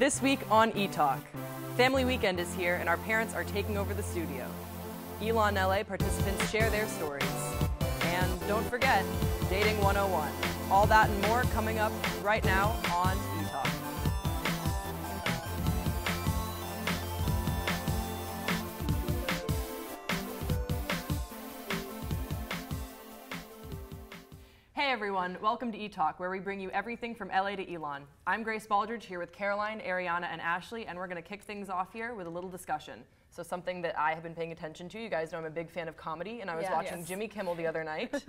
This week on ETalk, Family Weekend is here and our parents are taking over the studio. Elon LA participants share their stories. And don't forget, Dating 101. All that and more coming up right now on ETalk. Hey everyone, welcome to ETalk, where we bring you everything from LA to Elon. I'm Grace Baldridge here with Caroline, Ariana, and Ashley, and we're going to kick things off here with a little discussion. So something that I have been paying attention to. You guys know I'm a big fan of comedy, and I was watching Jimmy Kimmel the other night,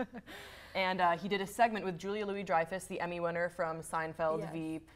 and he did a segment with Julia Louis-Dreyfus, the Emmy winner from Seinfeld, Veep,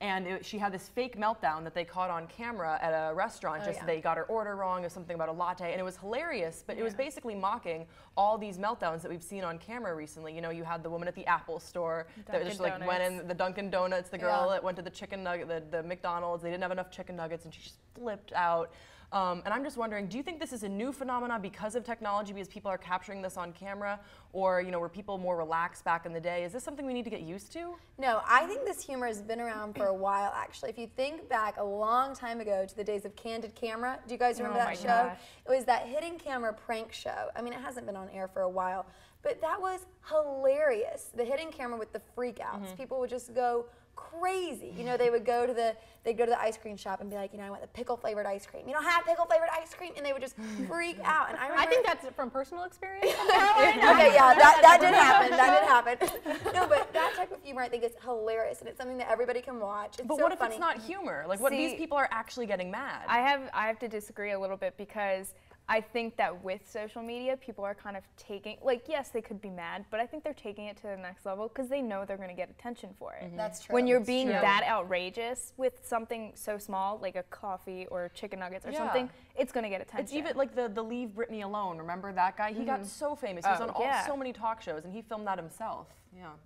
and she had this fake meltdown that they caught on camera at a restaurant. They got her order wrong, or something about a latte, and it was hilarious. But it was basically mocking all these meltdowns that we've seen on camera recently. You know, you had the woman at the Apple store that just like went in the Dunkin' Donuts, the girl that went to the chicken nugget, the McDonald's. They didn't have enough chicken nuggets, and she just flipped out. And I'm just wondering, do you think this is a new phenomenon because of technology, because people are capturing this on camera, or were people more relaxed back in the day? Is this something we need to get used to? No, I think this humor has been around for a while, actually. If you think back a long time ago to the days of Candid Camera, do you guys remember that show? Gosh. It was that hidden camera prank show. I mean, it hasn't been on air for a while, but that was hilarious. The hidden camera with the freakouts. People would just go crazy. You know, they would go to the ice cream shop and be like, I want the pickle flavored ice cream. You don't have pickle flavored ice cream, and they would just freak out. And I think that's from personal experience. Okay, yeah, that did happen. That did happen. No, but that type of humor I think is hilarious, and it's something that everybody can watch. It's but so what if funny. it's not humor? Like, what if these people are actually getting mad? I have to disagree a little bit, because I think that with social media, people are kind of taking, like, yes, they could be mad, but I think they're taking it to the next level because they know they're going to get attention for it. That's true. When you're being that outrageous with something so small, like a coffee or chicken nuggets or something, it's going to get attention. It's even like the Leave Britney Alone. Remember that guy? He got so famous. He was on so many talk shows, and he filmed that himself.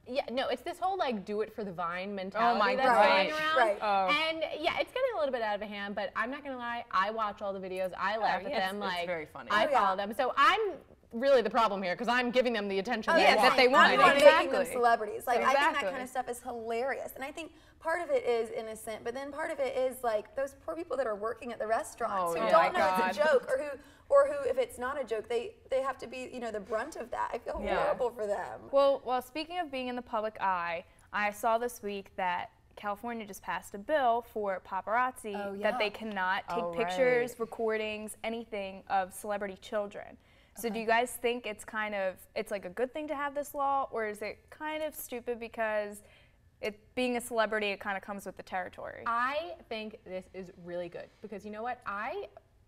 Yeah, no, it's this whole like do it for the Vine mentality that's going around. Right. And yeah, it's getting a little bit out of hand, but I'm not gonna lie, I watch all the videos, I laugh at them, it's very funny. I follow them. So I'm really the problem here because I'm giving them the attention that they want. I'm making them celebrities. Like, I think that kind of stuff is hilarious. And I think part of it is innocent, but then part of it is like those poor people that are working at the restaurants who don't know it's a joke, or who, if it's not a joke, they have to be, the brunt of that. I feel horrible for them. Well, speaking of being in the public eye, I saw this week that California just passed a bill for paparazzi that they cannot take pictures, recordings, anything of celebrity children. So do you guys think it's like a good thing to have this law, or is it kind of stupid because being a celebrity, it kind of comes with the territory? I think this is really good because you know what?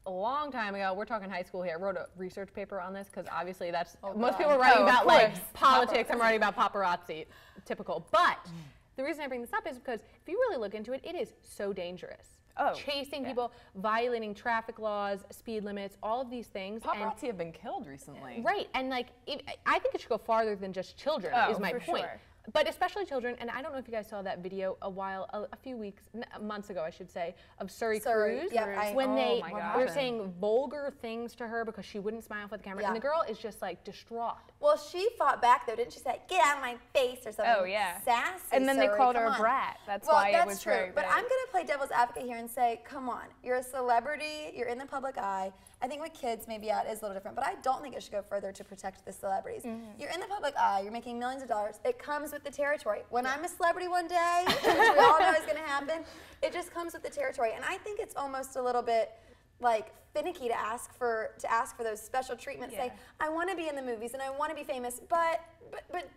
A long time ago, we're talking high school here, I wrote a research paper on this because obviously that's, most people are writing about like politics, I'm writing about paparazzi, typical. But the reason I bring this up is because if you really look into it, it is so dangerous. Chasing people, violating traffic laws, speed limits, all of these things. Paparazzi have been killed recently. Right, and like, I think it should go farther than just children, is my point. Sure. But especially children, and I don't know if you guys saw that video a few months ago, I should say, of Surrey Cruz, when they were saying vulgar things to her because she wouldn't smile for the camera, and the girl is just like distraught. Well, she fought back though, didn't she? Say, "Get out of my face" or something. Oh yeah, sassy. And then they called her a brat. That's why it was very big. But I'm gonna play devil's advocate here and say, come on, you're a celebrity, you're in the public eye. I think with kids, maybe it is a little different, but I don't think it should go further to protect the celebrities. You're in the public eye, you're making millions of dollars. It comes with the territory. When I'm a celebrity one day, which we all know is going to happen, it just comes with the territory. And I think it's almost a little bit like finicky to ask for those special treatments. Say, I want to be in the movies and I want to be famous, but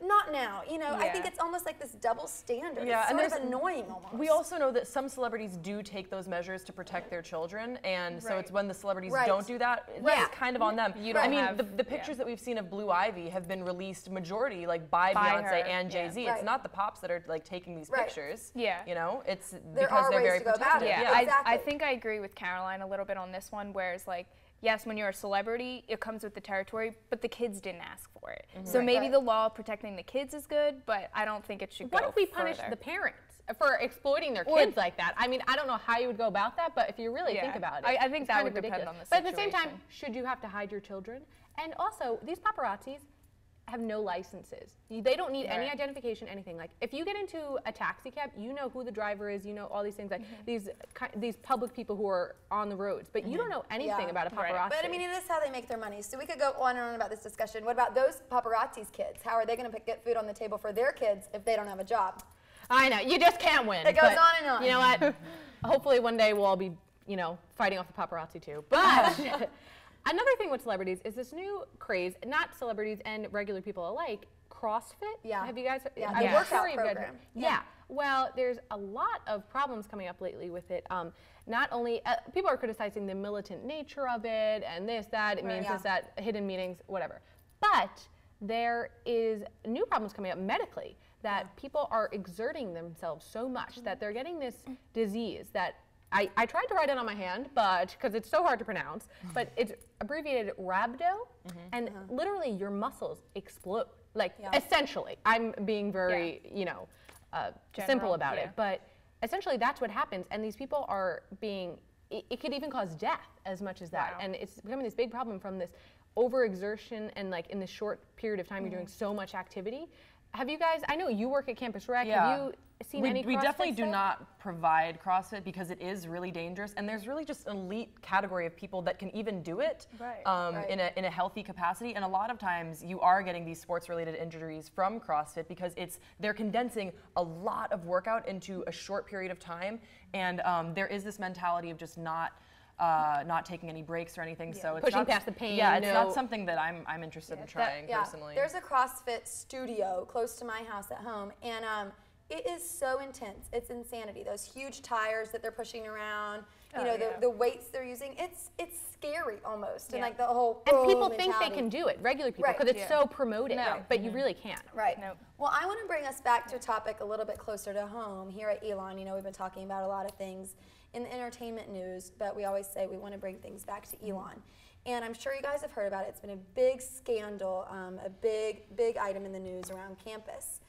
not now. I think it's almost like this double standard. It's sort of annoying almost. We also know that some celebrities do take those measures to protect their children, and so it's when the celebrities don't do that, it's kind of on them. I mean, the pictures that we've seen of Blue Ivy have been released majority like by Beyonce and Jay-Z. It's not the pops that are like taking these pictures. It's because they're very protective. I think I agree with Caroline a little bit on this one, where it's like, yes, when you're a celebrity, it comes with the territory, but the kids didn't ask for it. So maybe the law protecting the kids is good, but I don't think it should go further. What if we punish the parents for exploiting their kids like that? I mean, I don't know how you would go about that, but if you really think about it, I think that would depend on the situation. But at the same time, should you have to hide your children? And also, these paparazzis, have no licenses. They don't need any identification, anything. Like if you get into a taxi cab, you know who the driver is, you know all these things, like these public people who are on the roads, but you don't know anything about a paparazzi. Right. But I mean, it is how they make their money. So we could go on and on about this discussion. What about those paparazzi's kids? How are they going to get food on the table for their kids if they don't have a job? I know, you just can't win. It goes on and on. You know what? Hopefully one day we'll all be, fighting off the paparazzi too. But another thing with celebrities is this new craze, not celebrities and regular people alike, CrossFit. Yeah. Have you guys? Yeah, the workout program. Yeah. Well, there's a lot of problems coming up lately with it. Not only, people are criticizing the militant nature of it and this, that, it means this, that, hidden meanings, whatever. But there is new problems coming up medically that people are exerting themselves so much that they're getting this disease that I tried to write it on my hand, but because it's so hard to pronounce, but it's abbreviated rhabdo, and literally your muscles explode. Like essentially, I'm being very simple about it, but essentially that's what happens, and these people are being. It could even cause death as much as that, and it's becoming this big problem from this overexertion and like in this short period of time you're doing so much activity. Have you guys, I know you work at Campus Rec, have you seen any CrossFit We definitely do stuff? not provide CrossFit because it is really dangerous, and there's really just an elite category of people that can even do it in a healthy capacity, and a lot of times you are getting these sports-related injuries from CrossFit because they're condensing a lot of workout into a short period of time, and there is this mentality of just not taking any breaks or anything, so it's pushing not, past the pain. Yeah, it's not something that I'm interested in trying personally. There's a CrossFit studio close to my house at home, and it is so intense. It's insanity. Those huge tires that they're pushing around, the weights they're using. It's scary almost, and like the whole and people mentality. think they can do it, regular people, because it's so promoted, but you really can't. Right. Well, I want to bring us back to a topic a little bit closer to home here at Elon. We've been talking about a lot of things in the entertainment news, but we always say we want to bring things back to Elon. And I'm sure you guys have heard about it. It's been a big scandal, a big item in the news around campus.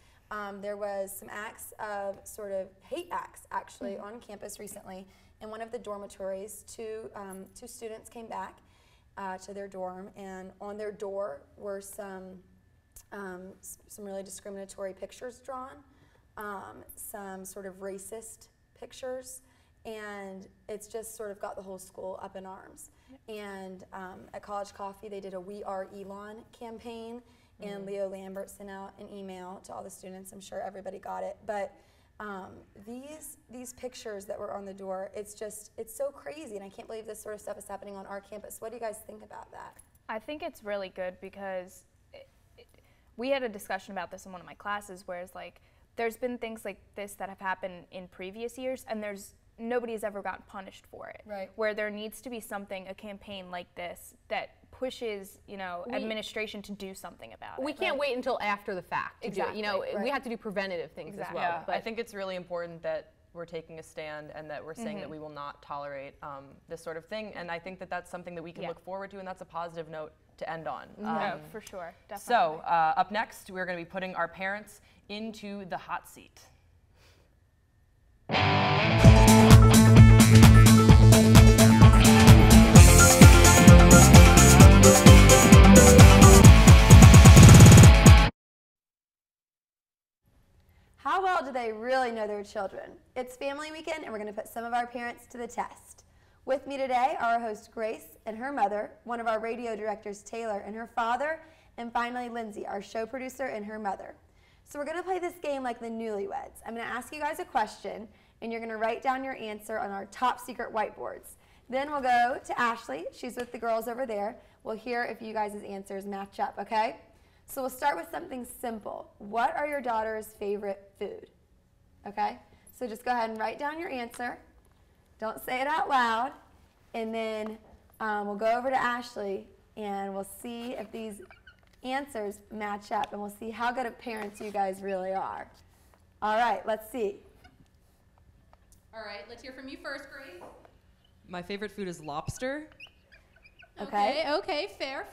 There was some acts of sort of hate acts actually on campus recently. In one of the dormitories, two students came back to their dorm, and on their door were some really discriminatory pictures drawn, some sort of racist pictures. And it's just sort of got the whole school up in arms. And at College Coffee, they did a We Are Elon campaign, and Leo Lambert sent out an email to all the students. I'm sure everybody got it. But these pictures that were on the door, it's so crazy, and I can't believe this sort of stuff is happening on our campus. What do you guys think about that? I think it's really good because we had a discussion about this in one of my classes, where it's like there's been things like this that have happened in previous years, and nobody has ever gotten punished for it. Right. Where there needs to be a campaign like this that pushes, administration to do something about it. We can't wait until after the fact to do it. We have to do preventative things as well. Yeah, but I think it's really important that we're taking a stand and that we're saying that we will not tolerate this sort of thing. And I think that that's something that we can look forward to, and that's a positive note to end on. For sure, definitely. So up next, we're going to be putting our parents into the hot seat. How well do they really know their children? It's family weekend, and we're going to put some of our parents to the test. With me today are our host Grace and her mother, one of our radio directors Taylor and her father, and finally Lindsay, our show producer, and her mother. So we're going to play this game like the Newlyweds. I'm going to ask you guys a question, and you're going to write down your answer on our top secret whiteboards. Then we'll go to Ashley. She's with the girls over there. We'll hear if you guys' answers match up, okay? So we'll start with something simple. What are your daughter's favorite food? Okay? So just go ahead and write down your answer. Don't say it out loud. And then we'll go over to Ashley, and we'll see if these answers match up, and we'll see how good of parents you guys really are. All right, let's see. All right, let's hear from you first, Grace. My favorite food is lobster. Okay, fair.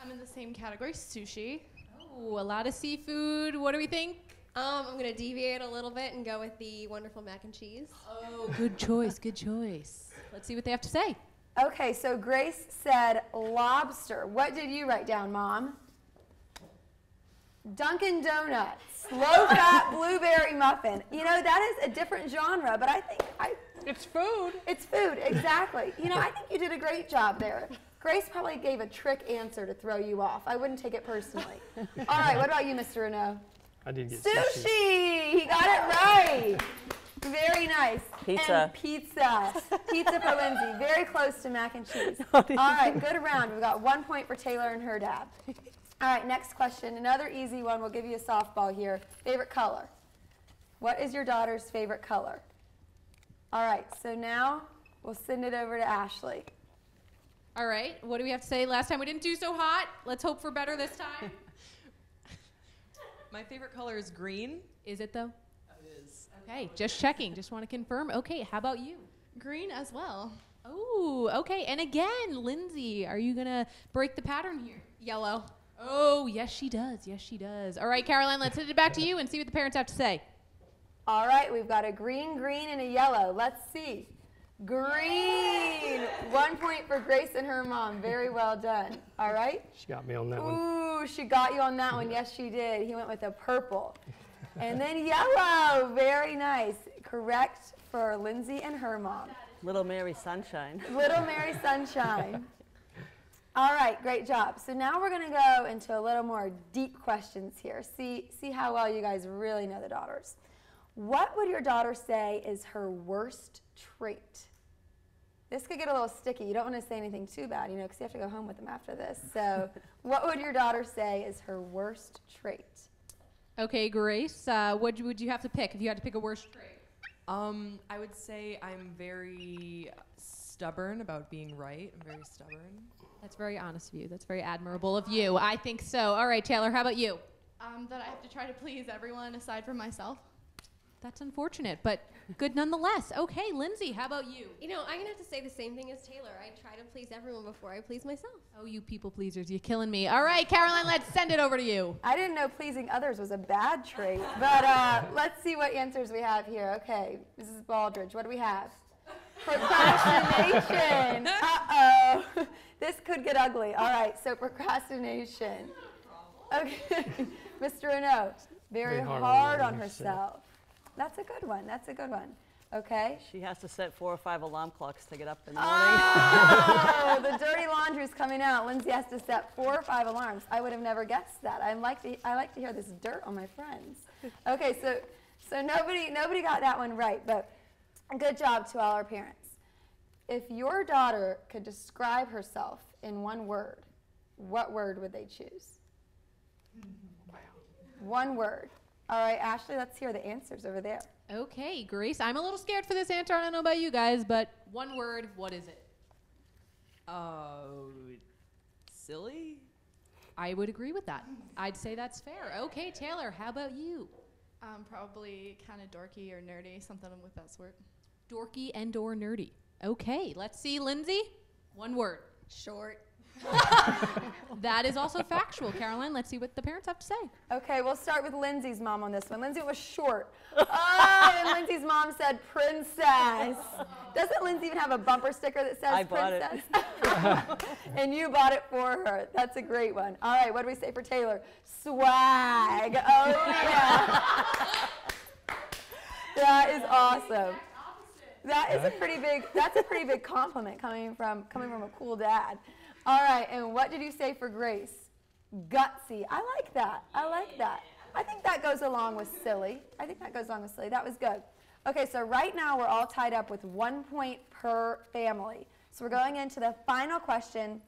I'm in the same category, sushi. Oh, a lot of seafood. What do we think? I'm going to deviate a little bit and go with the wonderful mac and cheese. Oh, good choice. Let's see what they have to say. Okay, so Grace said lobster. What did you write down, Mom? Dunkin' Donuts, low-fat blueberry muffin. You know, that is a different genre, but I think It's food. It's food, exactly. You know, I think you did a great job there. Grace probably gave a trick answer to throw you off. I wouldn't take it personally. All right, what about you, Mr. Renaud? I did get sushi. He got it right. Very nice. Pizza. And pizza. Pizza for Lindsay. Very close to mac and cheese. All right, good round. We've got 1 point for Taylor and her dad. All right, next question. Another easy one. We'll give you a softball here. Favorite color. What is your daughter's favorite color? All right, so now we'll send it over to Ashley. All right, what do we have to say? Last time we didn't do so hot. Let's hope for better this time. My favorite color is green. Is it, though? It is. Okay, just checking. Just want to confirm. Okay, how about you? Green as well. Oh, okay. And again, Lindsay, are you going to break the pattern here? Yellow. Oh, yes, she does. Yes, she does. All right, Caroline, let's send it back to you and see what the parents have to say. All right, we've got a green, green, and a yellow. Let's see. Green. 1 point for Grace and her mom. Very well done. All right. She got me on that one. Ooh, she got you on that one. Yes, she did. He went with a purple. And then yellow. Very nice. Correct for Lindsay and her mom. Little Mary Sunshine. Little Mary Sunshine. All right, great job. So now we're going to go into a little more deep questions here. See how well you guys really know the daughters. What would your daughter say is her worst trait? This could get a little sticky. You don't want to say anything too bad, you know, because you have to go home with them after this. So what would your daughter say is her worst trait? Okay, Grace, what would you have to pick if you had to pick a worst trait? I would say I'm very stubborn about being right. I'm very stubborn. That's very honest of you. That's very admirable of you. I think so. All right, Taylor, how about you? That I have to try to please everyone aside from myself. That's unfortunate, but good nonetheless. Okay, Lindsay, how about you? You know, I'm going to have to say the same thing as Taylor. I try to please everyone before I please myself. Oh, you people pleasers, you're killing me. All right, Caroline, let's send it over to you. I didn't know pleasing others was a bad trait, but let's see what answers we have here. Okay, Mrs. Baldridge, what do we have? Procrastination. Uh-oh. This could get ugly. All right, so procrastination. Okay, Mr. Renaud, very hard on herself. That's a good one. That's a good one. Okay. She has to set 4 or 5 alarm clocks to get up in the morning. Oh, the dirty laundry's coming out. Lindsay has to set 4 or 5 alarms. I would have never guessed that. I like to hear this dirt on my friends. Okay, so nobody got that one right, but good job to all our parents. If your daughter could describe herself in one word, what word would they choose? One word. All right, Ashley, let's hear the answers over there. Okay, Grace, I'm a little scared for this answer. I don't know about you guys, but one word, what is it? Silly? I would agree with that. I'd say that's fair. Okay, Taylor, how about you? Probably kind of dorky or nerdy, something with that sort. Dorky and or nerdy. Okay, let's see, Lindsay. One word. Short. That is also factual. Caroline, let's see what the parents have to say. Okay, we'll start with Lindsay's mom on this one. Lindsay was short. Oh, and Lindsay's mom said princess. Doesn't Lindsay even have a bumper sticker that says princess? I bought it. And you bought it for her. That's a great one. All right, what do we say for Taylor? Swag. Oh, yeah. That is awesome. That is that's a pretty big compliment coming from a cool dad. All right, and what did you say for Grace? Gutsy. I like that. I like that. I think that goes along with silly. That was good. Okay, so right now we're all tied up with 1 point per family. So we're going into the final question.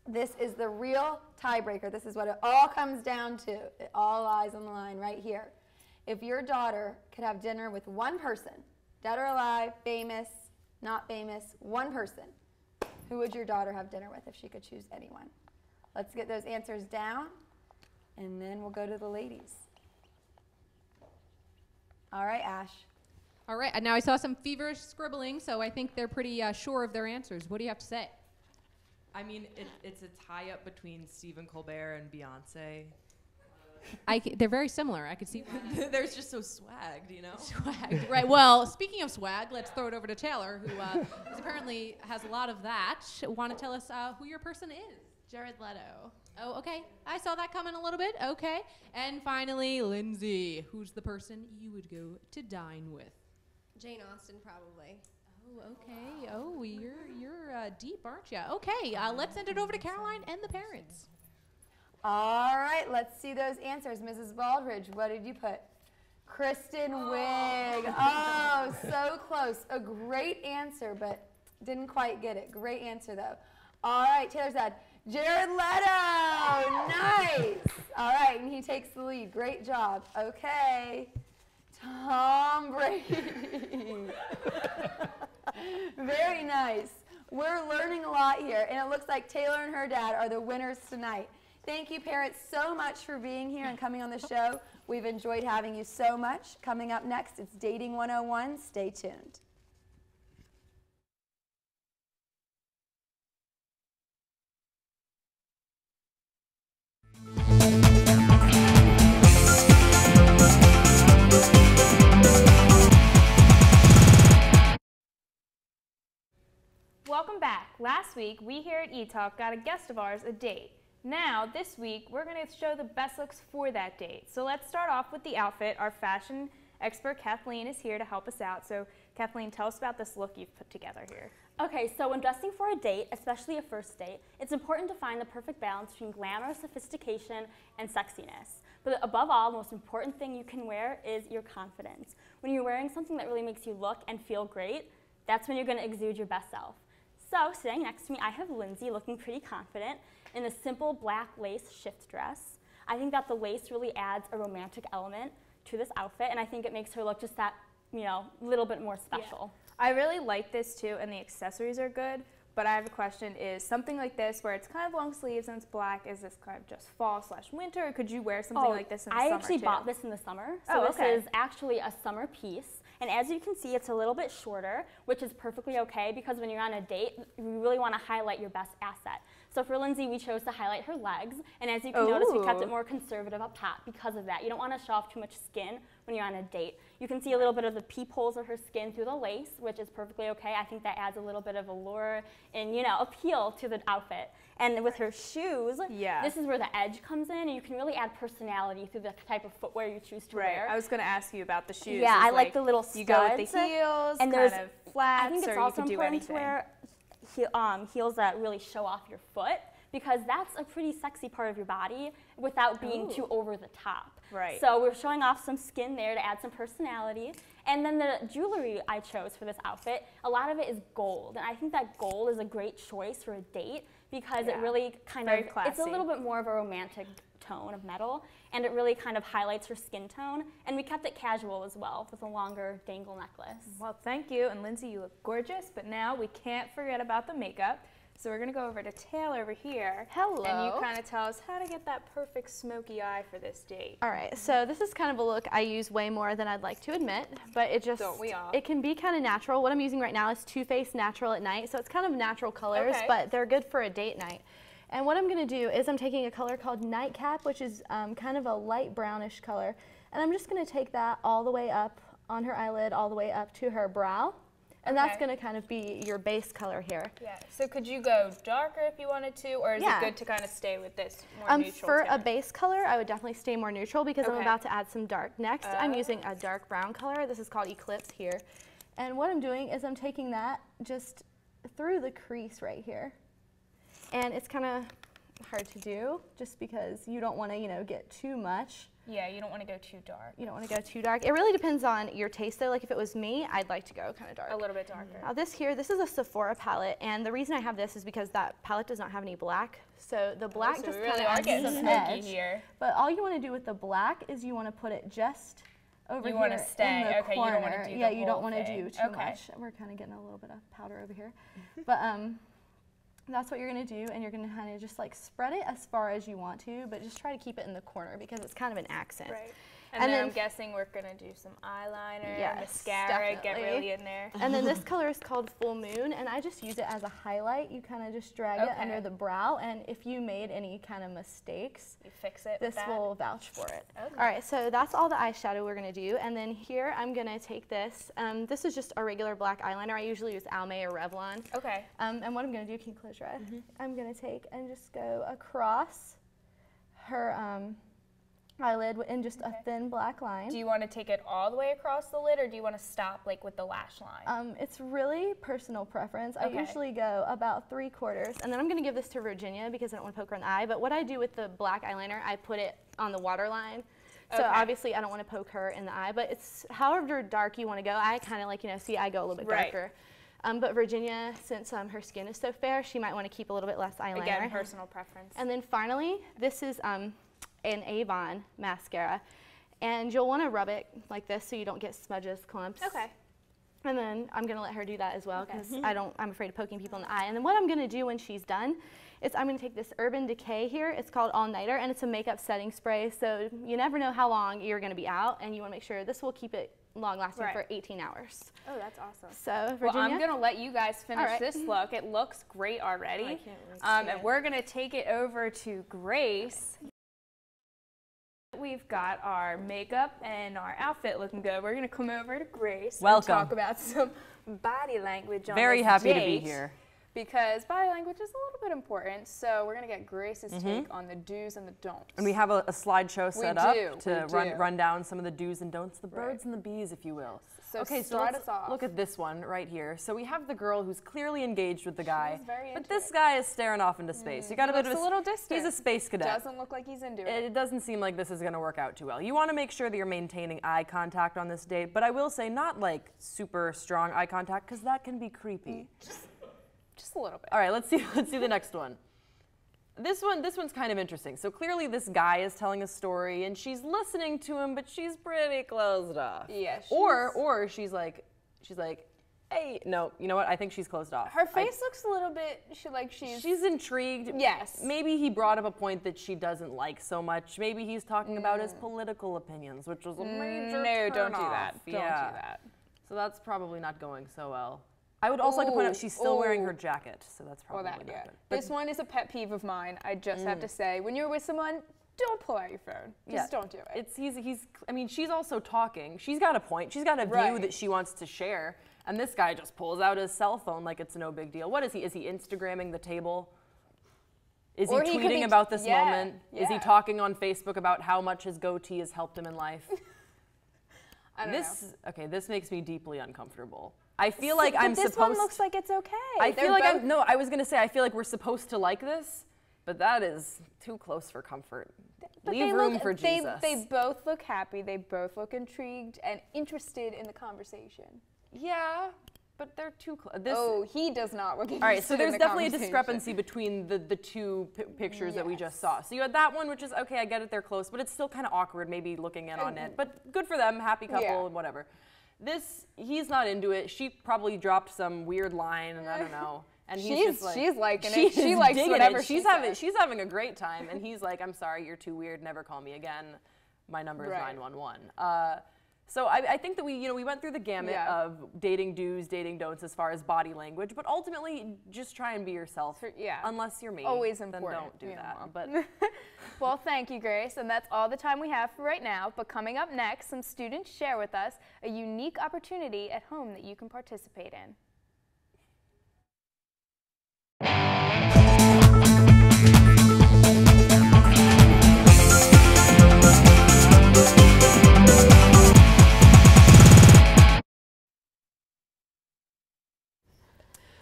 This is the real tiebreaker. This is what it all comes down to. It all lies on the line right here. If your daughter could have dinner with one person, dead or alive, famous, not famous, one person, who would your daughter have dinner with if she could choose anyone? Let's get those answers down, and then we'll go to the ladies. All right, Ash. All right, and now I saw some feverish scribbling, so I think they're pretty sure of their answers. What do you have to say? I mean, it's a tie-up between Stephen Colbert and Beyonce. They're very similar. I could see. They're just so swagged, you know? Swagged, right. Well, speaking of swag, let's throw it over to Taylor, who apparently has a lot of that. Want to tell us who your person is? Jared Leto. Oh, okay. I saw that coming a little bit. Okay. And finally, Lindsay, who's the person you would go to dine with? Jane Austen, probably. Oh, okay. Oh, you're deep, aren't you? Okay. Let's send it over to Caroline and the parents. All right, let's see those answers. Mrs. Baldridge, what did you put? Kristen Wiig. Oh, so close. A great answer, but didn't quite get it. Great answer, though. All right, Taylor said, Jared Leto. Nice. All right, and he takes the lead. Great job. Okay. Tom Brady. Very nice. We're learning a lot here, and it looks like Taylor and her dad are the winners tonight. Thank you, parents, so much for being here and coming on the show. We've enjoyed having you so much. Coming up next, it's Dating 101. Stay tuned. Welcome back. Last week, we here at ETalk got a guest of ours a date. Now, this week, we're going to show the best looks for that date. So let's start off with the outfit. Our fashion expert, Kathleen, is here to help us out. So, Kathleen, tell us about this look you've put together here. Okay, so when dressing for a date, especially a first date, it's important to find the perfect balance between glamour, sophistication, and sexiness. But above all, the most important thing you can wear is your confidence. When you're wearing something that really makes you look and feel great, that's when you're going to exude your best self. So, sitting next to me, I have Lindsay looking pretty confident in a simple black lace shift dress. I think that the lace really adds a romantic element to this outfit, and I think it makes her look just that, little bit more special. Yeah. I really like this too, and the accessories are good, but I have a question. Is something like this, where it's kind of long sleeves and it's black, is this kind of just fall/winter, or could you wear something like this in the summer I actually too? bought this in the summer, so this is actually a summer piece. And as you can see, it's a little bit shorter, which is perfectly okay because when you're on a date, you really want to highlight your best asset. So for Lindsay, we chose to highlight her legs. And as you can notice, we kept it more conservative up top because of that. You don't want to show off too much skin when you're on a date. You can see a little bit of the peepholes of her skin through the lace, which is perfectly okay. I think that adds a little bit of allure and, appeal to the outfit. And with her shoes, this is where the edge comes in, and you can really add personality through the type of footwear you choose to wear. I was going to ask you about the shoes. Yeah, I like the little studs. You go with the heels, and kind of flats, I think it's or also you could do important anything. to wear heels that really show off your foot, because that's a pretty sexy part of your body without being too over the top. Right. So we're showing off some skin there to add some personality. And then the jewelry I chose for this outfit, a lot of it is gold. And I think that gold is a great choice for a date because it really it's a little bit more of a romantic tone of metal, and it really kind of highlights her skin tone. And we kept it casual as well with a longer dangle necklace. Well, thank you. And Lindsay, you look gorgeous, but now we can't forget about the makeup. So we're going to go over to Taylor over here. Hello. And you kind of tell us how to get that perfect smoky eye for this date. All right, so this is kind of a look I use way more than I'd like to admit, but it just, Don't we all? It can be kind of natural. What I'm using right now is Too Faced Natural at Night, so it's kind of natural colors, but they're good for a date night. And what I'm going to do is I'm taking a color called Nightcap, which is kind of a light brownish color, and I'm just going to take that all the way up on her eyelid, all the way up to her brow. And that's going to kind of be your base color here. Yeah. So could you go darker if you wanted to, or is it good to kind of stay with this more neutral For tone? a base color, I would definitely stay more neutral because I'm about to add some dark. Next, I'm using a dark brown color. This is called Eclipse here. And what I'm doing is I'm taking that just through the crease right here. And it's kind of hard to do just because you don't want to, get too much. Yeah, you don't want to go too dark. You don't want to go too dark. It really depends on your taste though. Like if it was me, I'd like to go kind of dark. A little bit darker. Now this is a Sephora palette, and the reason I have this is because that palette does not have any black. So the black so just we really kind of adds some edge. here. But all you want to do with the black is you want to put it just over here in the corner. You don't want to do you don't want to do too Okay. much. We're kind of getting a little bit of powder over here. But that's what you're going to do, and you're going to kind of just like spread it as far as you want to, but just try to keep it in the corner because it's kind of an accent. Right. And then I'm guessing we're going to do some eyeliner, mascara, get really in there. And then this color is called Full Moon, and I just use it as a highlight. You kind of just drag it under the brow, and if you made any kind of mistakes, you fix it. This will vouch for it. Okay. All right, so that's all the eyeshadow we're going to do, and then here I'm going to take this. This is just a regular black eyeliner. I usually use Almay or Revlon. Okay. And what I'm going to do, can you close your eyes? I'm going to take and just go across her eyelid in just a thin black line. Do you want to take it all the way across the lid, or do you want to stop like with the lash line? It's really personal preference. I usually go about 3/4, and then I'm going to give this to Virginia because I don't want to poke her in the eye. But what I do with the black eyeliner, I put it on the waterline. So obviously I don't want to poke her in the eye, but it's however dark you want to go. I kind of like, see, I go a little bit darker. But Virginia, since her skin is so fair, she might want to keep a little bit less eyeliner. Again, personal preference. And then finally, this is an Avon mascara. And you'll want to rub it like this so you don't get smudges, clumps. Okay. And then I'm going to let her do that as well because I'm afraid of poking people in the eye. And then what I'm going to do when she's done is I'm going to take this Urban Decay here. It's called All Nighter, and it's a makeup setting spray. So you never know how long you're going to be out, and you want to make sure this will keep it long lasting for 18 hours. Oh, that's awesome. So Virginia? Well, I'm going to let you guys finish this look. It looks great already. I can't wait. And we're going to take it over to Grace. We've got our makeup and our outfit looking good. We're going to come over to Grace and talk about some body language on Very this happy to date, be here. because body language is a little bit important. So we're going to get Grace's take on the do's and the don'ts. And we have a slideshow set up to do. run down some of the do's and don'ts, the birds and the bees, if you will. So okay, so start let's us off. look at this one right here. So we have the girl who's clearly engaged with the guy, She's very but into this it. guy is staring off into space. You got a bit of a little distant. He's a space cadet. Doesn't look like he's into it. It doesn't seem like this is going to work out too well. You want to make sure that you're maintaining eye contact on this date, but I will say not like super strong eye contact because that can be creepy. Just a little bit. All right, let's see the next one. This one's kind of interesting. So clearly this guy is telling a story and she's listening to him, but she's pretty closed off. Yeah. Or she's like, hey, no, you know what? I think she's closed off. Her face looks a little bit, she's intrigued. Yes. Maybe he brought up a point that she doesn't like so much. Maybe he's talking about his political opinions, which was a major No, don't do turn-off. that. Don't do that. So that's probably not going so well. I would also like to point out she's still wearing her jacket, so that's probably not good. This one is a pet peeve of mine. I just have to say, when you're with someone, don't pull out your phone. Just don't do it. I mean, she's also talking. She's got a point. She's got a view that she wants to share. And this guy just pulls out his cell phone like it's no big deal. What is he? Is he Instagramming the table? Is he tweeting about this moment? Is he talking on Facebook about how much his goatee has helped him in life? I don't know. Okay, this makes me deeply uncomfortable. I feel like I'm supposed. This one looks like it's okay. I feel like I was gonna say I feel like we're supposed to like this, but that is too close for comfort. Leave room for Jesus. They both look happy. They both look intrigued and interested in the conversation. Yeah, but they're too close. Oh, he does not look interested. All right, so there's in the definitely a discrepancy between the two pictures that we just saw. So you had that one, which is okay. I get it, they're close, but it's still kind of awkward, maybe looking in on it. But good for them, happy couple, and whatever. This, he's not into it. She probably dropped some weird line, and I don't know. And he's just like, she's liking it. She likes whatever she's having. She's having a great time, and he's like, I'm sorry, you're too weird. Never call me again. My number is 911. So I think that we went through the gamut of dating do's, dating don'ts as far as body language, but ultimately just try and be yourself. Unless you're me. Always important. Then don't do that. But well, thank you, Grace, and that's all the time we have for right now. But coming up next, some students share with us a unique opportunity at home that you can participate in.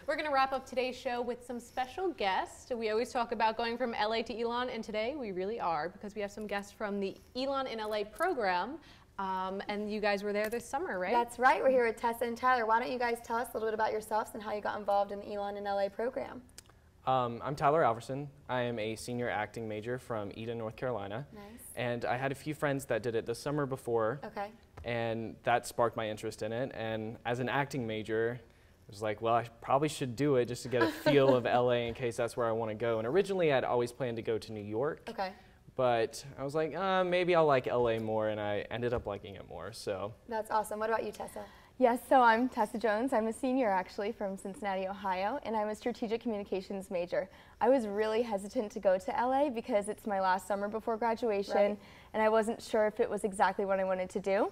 We're going to wrap up today's show with some special guests. We always talk about going from LA to Elon, and today we really are because we have some guests from the Elon in LA program. And you guys were there this summer, right? That's right. We're here with Tessa and Tyler. Why don't you guys tell us a little bit about yourselves and how you got involved in the Elon in LA program? I'm Tyler Alverson. I am a senior acting major from Eden, North Carolina. Nice. And I had a few friends that did it the summer before. Okay. And that sparked my interest in it. And as an acting major, I was like, well, I probably should do it just to get a feel of LA in case that's where I want to go. And originally, I'd always planned to go to New York. Okay. But I was like, maybe I'll like LA more, and I ended up liking it more. So. That's awesome. What about you, Tessa? Yes, so I'm Tessa Jones. I'm a senior actually from Cincinnati, Ohio, and I'm a strategic communications major. I was really hesitant to go to LA because it's my last summer before graduation, and I wasn't sure if it was exactly what I wanted to do.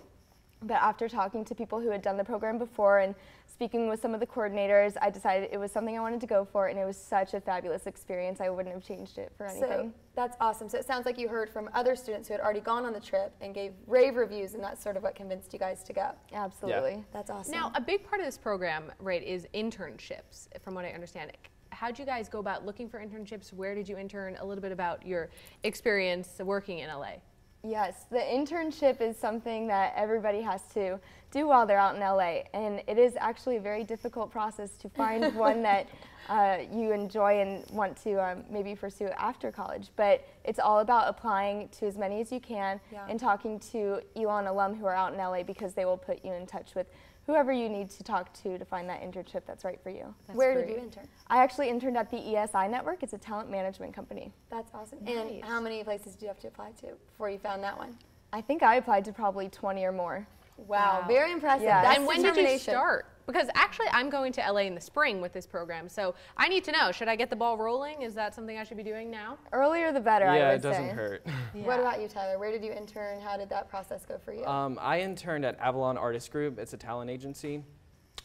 But after talking to people who had done the program before and speaking with some of the coordinators, I decided it was something I wanted to go for, and it was such a fabulous experience. I wouldn't have changed it for anything. So that's awesome. So it sounds like you heard from other students who had already gone on the trip and gave rave reviews, and that's sort of what convinced you guys to go. Absolutely. Yeah. That's awesome. Now, a big part of this program, right, is internships, from what I understand. How'd you guys go about looking for internships? Where did you intern? A little bit about your experience working in LA. Yes, the internship is something that everybody has to do while they're out in LA, and it is actually a very difficult process to find one that you enjoy and want to maybe pursue after college. But it's all about applying to as many as you can and talking to Elon alum who are out in LA, because they will put you in touch with whoever you need to talk to find that internship that's right for you. Where did you intern? I actually interned at the ESI Network. It's a talent management company. That's awesome. Nice. And how many places did you have to apply to before you found that one? I think I applied to probably 20 or more. Wow, very impressive. Yeah. That's and when did you start? Because actually I'm going to LA in the spring with this program, so I need to know, should I get the ball rolling? Is that something I should be doing now? Earlier the better, I would say. Yeah, it doesn't hurt. What about you, Tyler? Where did you intern? How did that process go for you? I interned at Avalon Artist Group. It's a talent agency.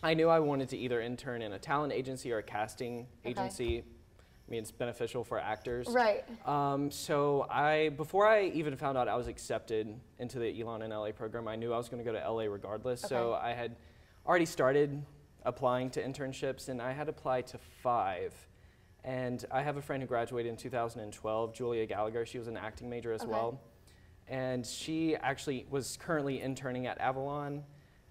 I knew I wanted to either intern in a talent agency or a casting agency. I mean, it's beneficial for actors. Right. So before I even found out I was accepted into the Elon in LA program, I knew I was going to go to LA regardless. Okay. So I had already started applying to internships, and I had applied to 5. And I have a friend who graduated in 2012, Julia Gallagher. She was an acting major as well. And she actually was currently interning at Avalon,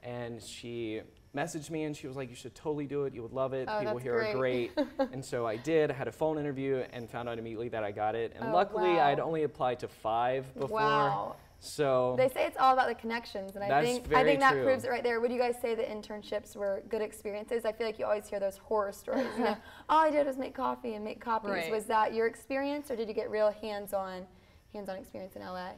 and she messaged me and she was like, you should totally do it, you would love it, people here are great. And so I did. I had a phone interview and found out immediately that I got it. And luckily I had only applied to 5 before. Wow. So they say it's all about the connections, and I think that proves it right there. Would you guys say that internships were good experiences? I feel like you always hear those horror stories. You know, all I did was make coffee and make copies. Right. Was that your experience, or did you get real hands-on experience in LA?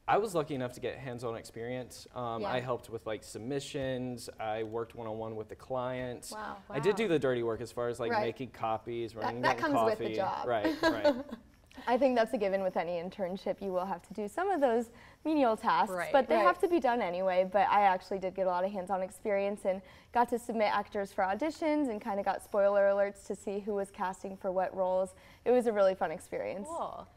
I was lucky enough to get hands-on experience. I helped with like submissions. I worked one-on-one with the clients. Wow. I did do the dirty work as far as like making copies, running that comes coffee. with the job. Right. I think that's a given with any internship. You will have to do some of those menial tasks, but they have to be done anyway. But I actually did get a lot of hands-on experience and got to submit actors for auditions and kind of got spoiler alerts to see who was casting for what roles. It was a really fun experience. Cool.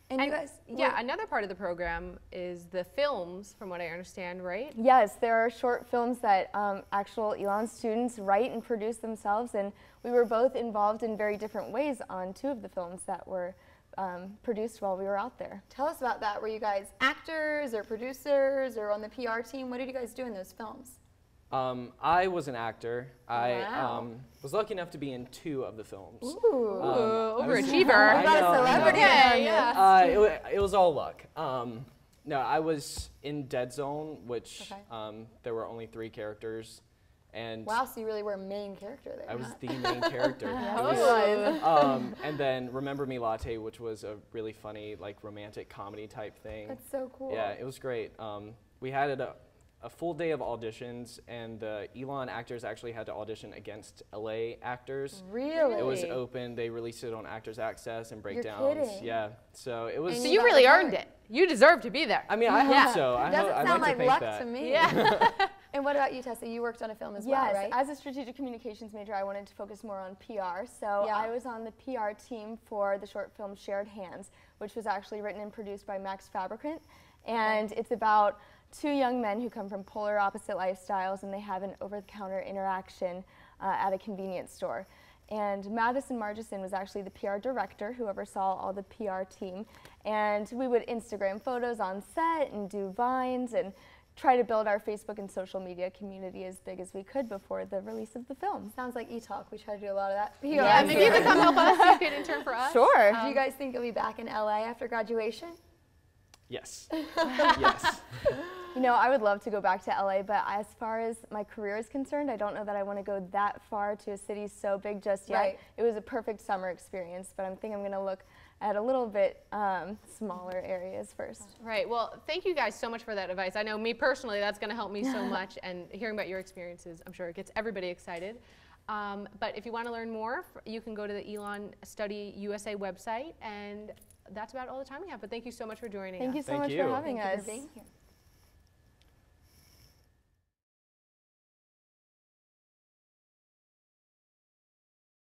And you guys, another part of the program is the films, from what I understand, right? Yes, there are short films that actual Elon students write and produce themselves, and we were both involved in very different ways on 2 of the films that were produced while we were out there. Tell us about that. Were you guys actors or producers or on the PR team? What did you guys do in those films? I was an actor. I was lucky enough to be in 2 of the films. Ooh, overachiever. I know. A celebrity. Okay, yeah. It was all luck. No, I was in Dead Zone, which there were only 3 characters. And wow, so you really were a main character there. I was the main character. And then Remember Me Latte, which was a really funny, like romantic comedy type thing. That's so cool. Yeah, it was great. We had a full day of auditions, and the Elon actors actually had to audition against LA actors. Really? It was open. They released it on Actors Access and Breakdowns. You're kidding. Yeah. So it was. So you really earned it. You deserve to be there. I mean, I hope so. It doesn't sound like luck to me. Yeah. And what about you, Tessa? You worked on a film as well, right? Yes, as a strategic communications major, I wanted to focus more on PR. So I was on the PR team for the short film Shared Hands, which was actually written and produced by Max Fabricant. And it's about 2 young men who come from polar opposite lifestyles, and they have an over-the-counter interaction at a convenience store. And Madison Margison was actually the PR director who oversaw all the PR team. And we would Instagram photos on set and do vines and try to build our Facebook and social media community as big as we could before the release of the film. Sounds like ETalk. We try to do a lot of that. Yeah, maybe you could come help us. You could intern for us. Sure. Do you guys think you'll be back in LA after graduation? Yes. Yes. You know, I would love to go back to LA, but as far as my career is concerned, I don't know that I want to go that far to a city so big just yet. Right. It was a perfect summer experience, but I think I'm going to look at a little bit smaller areas first. Right. Well, thank you guys so much for that advice. I know me personally, that's going to help me so much, and hearing about your experiences, I'm sure it gets everybody excited. But if you want to learn more, you can go to the Elon Study USA website, and that's about all the time we have. But thank you so much for joining us. Thank you so much for having us. Thank you for being here.